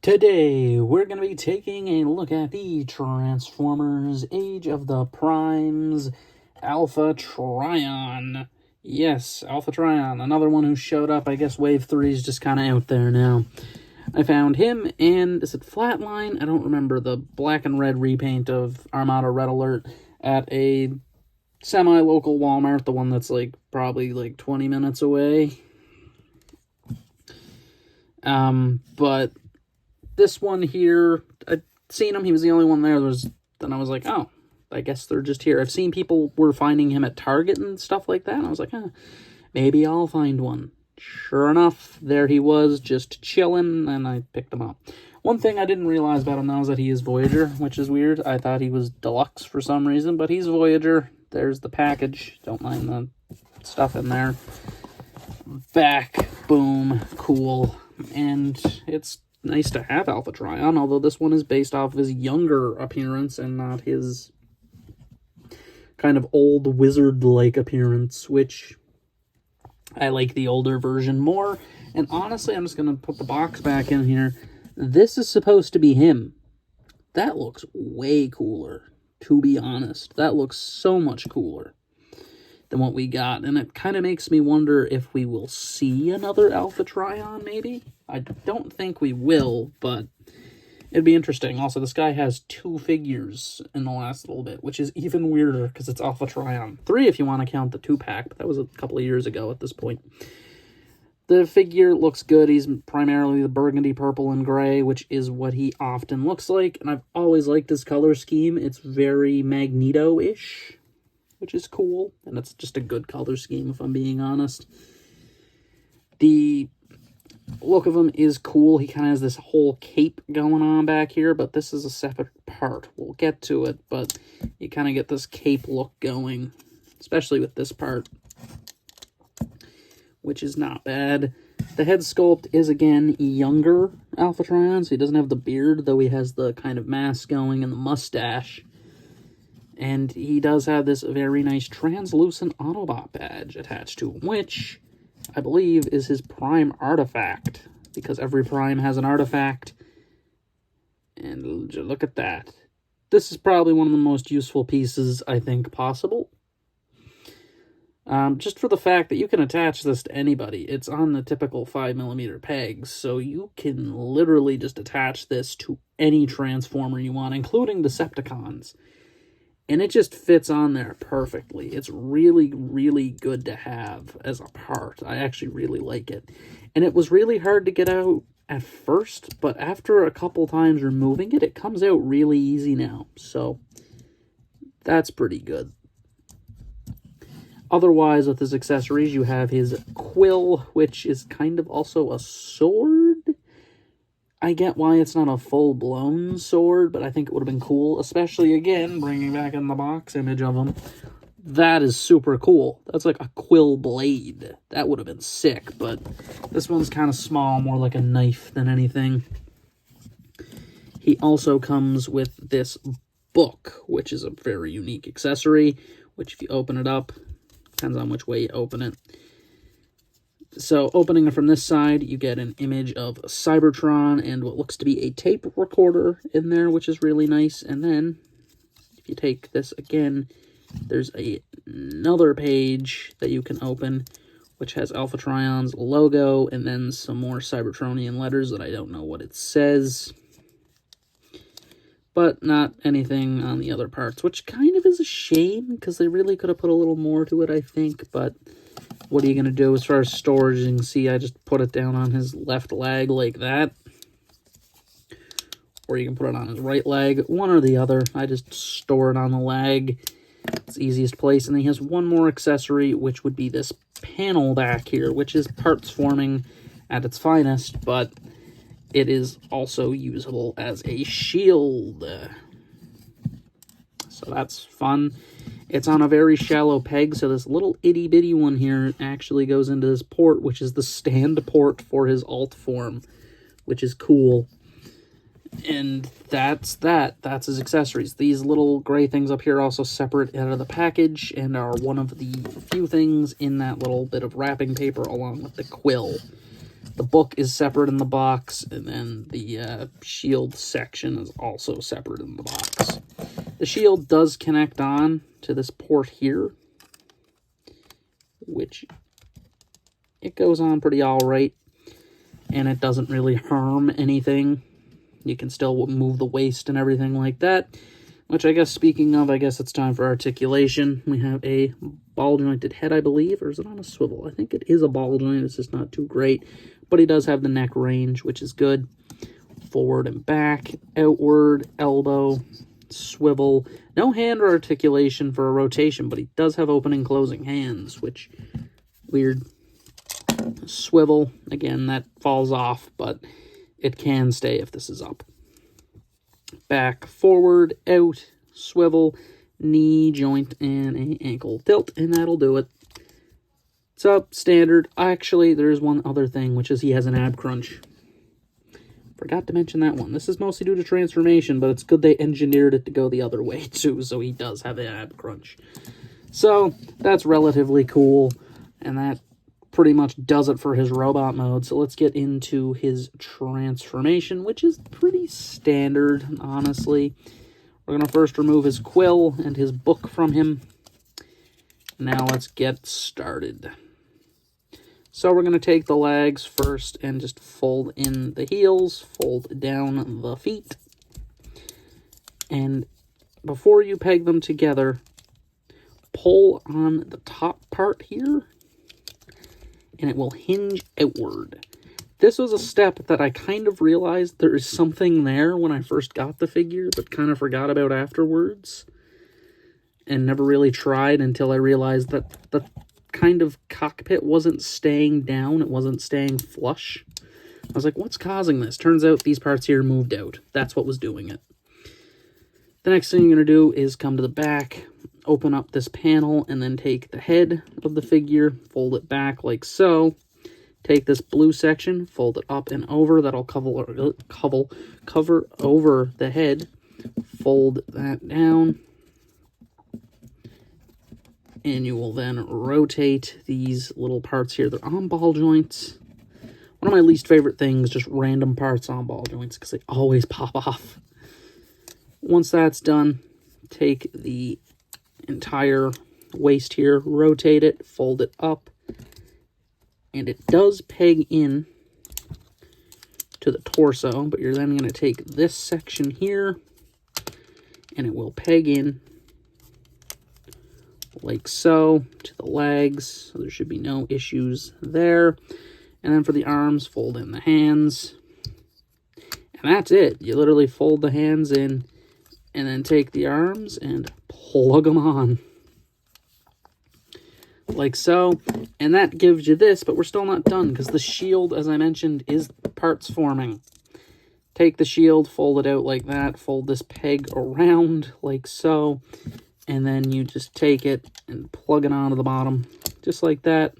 Today, we're going to be taking a look at the Transformers Age of the Primes Alpha Trion. Yes, Alpha Trion, another one who showed up. I guess Wave 3 is just kind of out there now. I found him, and is it Flatline? I don't remember, the black and red repaint of Armada Red Alert at a semi-local Walmart, the one that's probably 20 minutes away. But this one here, I'd seen him, he was the only one there. Then I was like, oh, I guess they're just here. I've seen people were finding him at Target and stuff like that, and I was like, maybe I'll find one. Sure enough, there he was, just chilling, and I picked him up. One thing I didn't realize about him now is that he is Voyager, which is weird. I thought he was Deluxe for some reason, but he's Voyager. There's the package. Don't mind the stuff in there. Back, boom, cool. And it's nice to have Alpha Trion, although this one is based off of his younger appearance and not his kind of old wizard-like appearance, which I like the older version more. And honestly, I'm just going to put the box back in here. This is supposed to be him. That looks way cooler, to be honest. That looks so much cooler than what we got, and it kind of makes me wonder if we will see another Alpha Trion, maybe? I don't think we will, but it'd be interesting. Also, this guy has 2 figures in the last little bit, which is even weirder because it's Alpha Trion. 3 if you want to count the 2-pack, but that was a couple of years ago at this point. The figure looks good. He's primarily the burgundy, purple, and gray, which is what he often looks like, and I've always liked his color scheme. It's very Magneto-ish, which is cool, and it's just a good color scheme, if I'm being honest. The look of him is cool. He kind of has this whole cape going on back here, but this is a separate part. We'll get to it, but you kind of get this cape look going, especially with this part, which is not bad. The head sculpt is, again, younger Alpha Trion, so he doesn't have the beard, though he has the kind of mask going and the mustache. And he does have this very nice translucent Autobot badge attached to him, which I believe is his Prime artifact, because every Prime has an artifact. And look at that. This is probably one of the most useful pieces, I think, possible. Just for the fact that you can attach this to anybody. It's on the typical 5mm pegs, so you can literally just attach this to any Transformer you want, including Decepticons. And it just fits on there perfectly. It's really, really good to have as a part. I actually really like it. And it was really hard to get out at first, but after a couple times removing it, it comes out really easy now. So that's pretty good. Otherwise, with his accessories, you have his quill, which is kind of also a sword. I get why it's not a full-blown sword, but I think it would have been cool, especially, again, bringing back in the box image of him. That is super cool. That's like a quill blade. That would have been sick, but this one's kind of small, more like a knife than anything. He also comes with this book, which is a very unique accessory, which if you open it up, depends on which way you open it. So, opening it from this side, you get an image of Cybertron and what looks to be a tape recorder in there, which is really nice. And then, if you take this again, there's another page that you can open, which has Alpha Trion's logo, and then some more Cybertronian letters that I don't know what it says. But not anything on the other parts, which kind of is a shame, because they really could have put a little more to it, I think, but what are you going to do? As far as storage, you can see I just put it down on his left leg like that. Or you can put it on his right leg. One or the other. I just store it on the leg. It's the easiest place. And then he has one more accessory, which would be this panel back here, which is parts forming at its finest, but it is also usable as a shield. So that's fun. It's on a very shallow peg, so this little itty-bitty one here actually goes into this port, which is the stand port for his alt form, which is cool. And that's that. That's his accessories. These little gray things up here are also separate out of the package and are one of the few things in that little bit of wrapping paper along with the quill. The book is separate in the box, and then the shield section is also separate in the box. The shield does connect on to this port here, which it goes on pretty all right, and it doesn't really harm anything. You can still move the waist and everything like that, which I guess, speaking of, I guess it's time for articulation. We have a ball-jointed head, I believe, or is it on a swivel? I think it is a ball joint. It's just not too great, but he does have the neck range, which is good. Forward and back, outward, elbow, swivel. No hand or articulation for a rotation, but he does have open and closing hands, which, weird. Swivel, again, that falls off, but it can stay if this is up. Back, forward, out, swivel, knee joint, and an ankle tilt, and that'll do it. It's up, standard. Actually, there's one other thing, which is he has an ab crunch. Forgot to mention that one. This is mostly due to transformation, but it's good they engineered it to go the other way, too, so he does have an ab crunch. So, that's relatively cool, and that pretty much does it for his robot mode. So let's get into his transformation, which is pretty standard, honestly. We're going to first remove his quill and his book from him. Now let's get started. So we're going to take the legs first and just fold in the heels, fold down the feet. And before you peg them together, pull on the top part here, and it will hinge outward. This was a step that I kind of realized there is something there when I first got the figure, but kind of forgot about afterwards, and never really tried until I realized that the kind of cockpit wasn't staying down, it wasn't staying flush. I was like, what's causing this? Turns out these parts here moved out. That's what was doing it. The next thing you're going to do is come to the back, open up this panel, and then take the head of the figure, fold it back like so. Take this blue section, fold it up and over. That'll cover over the head. Fold that down. And you will then rotate these little parts here. They're on ball joints. One of my least favorite things, just random parts on ball joints, because they always pop off. Once that's done, take the entire waist here, rotate it, fold it up, and it does peg in to the torso, but you're then going to take this section here, and it will peg in like so to the legs, so there should be no issues there. And then for the arms, fold in the hands, and that's it. You literally fold the hands in, and then take the arms and plug them on. Like so. And that gives you this, but we're still not done, because the shield, as I mentioned, is parts forming. Take the shield, fold it out like that, fold this peg around like so, and then you just take it and plug it onto the bottom, just like that.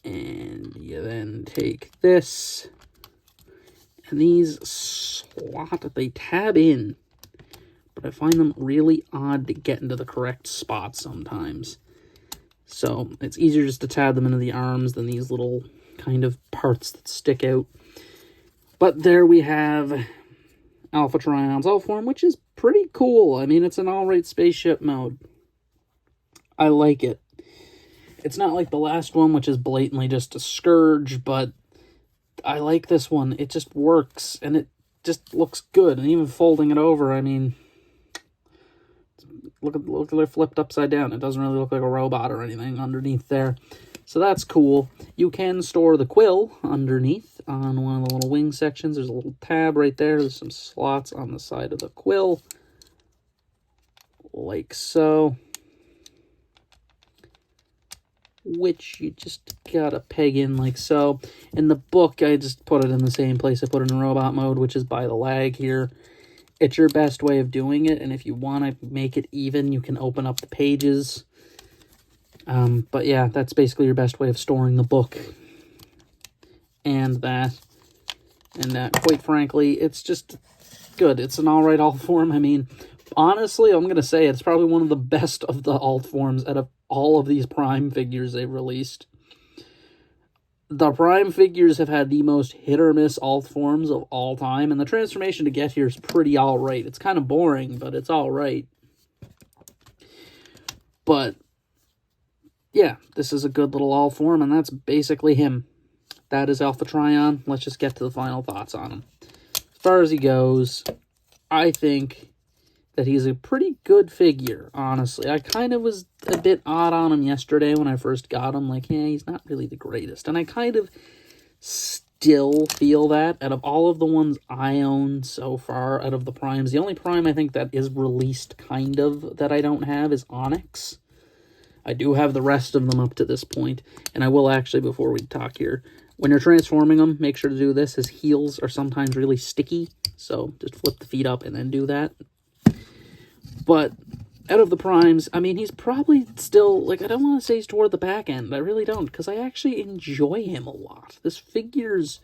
And you then take this, and these slot, they tab in, but I find them really odd to get into the correct spot sometimes. So it's easier just to tab them into the arms than these little kind of parts that stick out. But there we have Alpha Trion's All-Form, which is pretty cool. I mean, it's an alright spaceship mode. I like it. It's not like the last one, which is blatantly just a Scourge, but I like this one. It just works, and it just looks good. And even folding it over, I mean, look at it flipped upside down. It doesn't really look like a robot or anything underneath there. So that's cool. You can store the quill underneath on one of the little wing sections. There's a little tab right there. There's some slots on the side of the quill, like so, which you just gotta peg in like so. In the book, I just put it in the same place I put it in robot mode, which is by the lag here. It's your best way of doing it, and if you want to make it even, you can open up the pages. But yeah, that's basically your best way of storing the book. And that. And quite frankly, it's just good. It's an alright alt form. I mean, honestly, I'm going to say it's probably one of the best of the alt forms out of all of these Prime figures they've released. the Prime figures have had the most hit-or-miss alt forms of all time, and the transformation to get here is pretty alright. It's kind of boring, but it's alright. But, yeah, this is a good little alt form, and that's basically him. That is Alpha Trion. Let's just get to the final thoughts on him. As far as he goes, I think that he's a pretty good figure, honestly. I kind of was a bit odd on him yesterday when I first got him. Like, yeah, he's not really the greatest. And I kind of still feel that. Out of all of the ones I own so far, out of the Primes, the only Prime I think that is released kind of that I don't have is Onyx. I do have the rest of them up to this point. And I will actually, before we talk here, when you're transforming them, make sure to do this. His heels are sometimes really sticky. So just flip the feet up and then do that. But out of the Primes, I mean, he's probably still, like, I don't want to say he's toward the back end. I really don't, because I actually enjoy him a lot. This figure's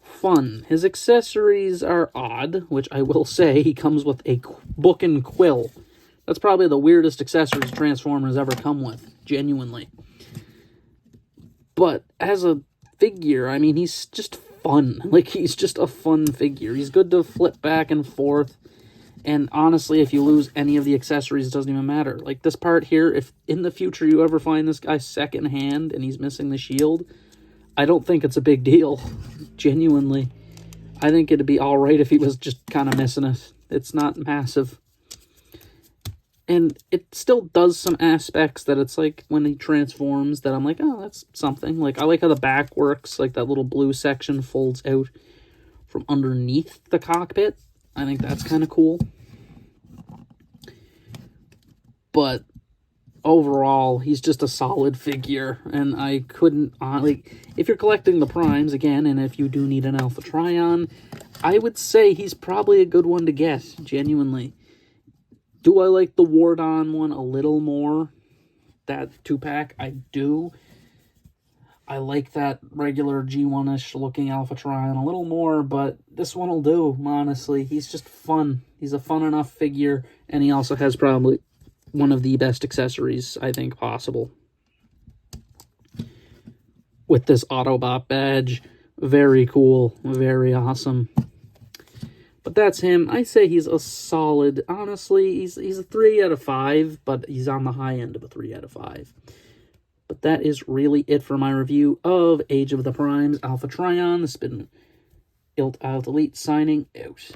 fun. His accessories are odd, which I will say he comes with a book and quill. That's probably the weirdest accessories Transformers ever come with, genuinely. But as a figure, I mean, he's just fun. Like, he's just a fun figure. He's good to flip back and forth. And honestly, if you lose any of the accessories, it doesn't even matter. Like this part here, if in the future you ever find this guy secondhand and he's missing the shield, I don't think it's a big deal. Genuinely. I think it'd be alright if he was just kind of missing it. It's not massive. And it still does some aspects that it's like when he transforms that I'm like, oh, that's something. Like, I like how the back works. Like that little blue section folds out from underneath the cockpit. I think that's kind of cool. But overall, he's just a solid figure. And I couldn't, like, if you're collecting the Primes, again, and if you do need an Alpha Trion, I would say he's probably a good one to get, genuinely. Do I like the Wardon one a little more? That 2-pack, I do. I like that regular G1-ish looking Alpha Trion a little more, but this one will do, honestly. He's just fun. He's a fun enough figure, and he also has probably one of the best accessories, I think, possible. With this Autobot badge. Very cool. Very awesome. But that's him. I say he's a solid, honestly, he's a 3 out of 5, but he's on the high end of a 3 out of 5. But that is really it for my review of Age of the Primes Alpha Trion. This has been Ilt Out Elite signing out.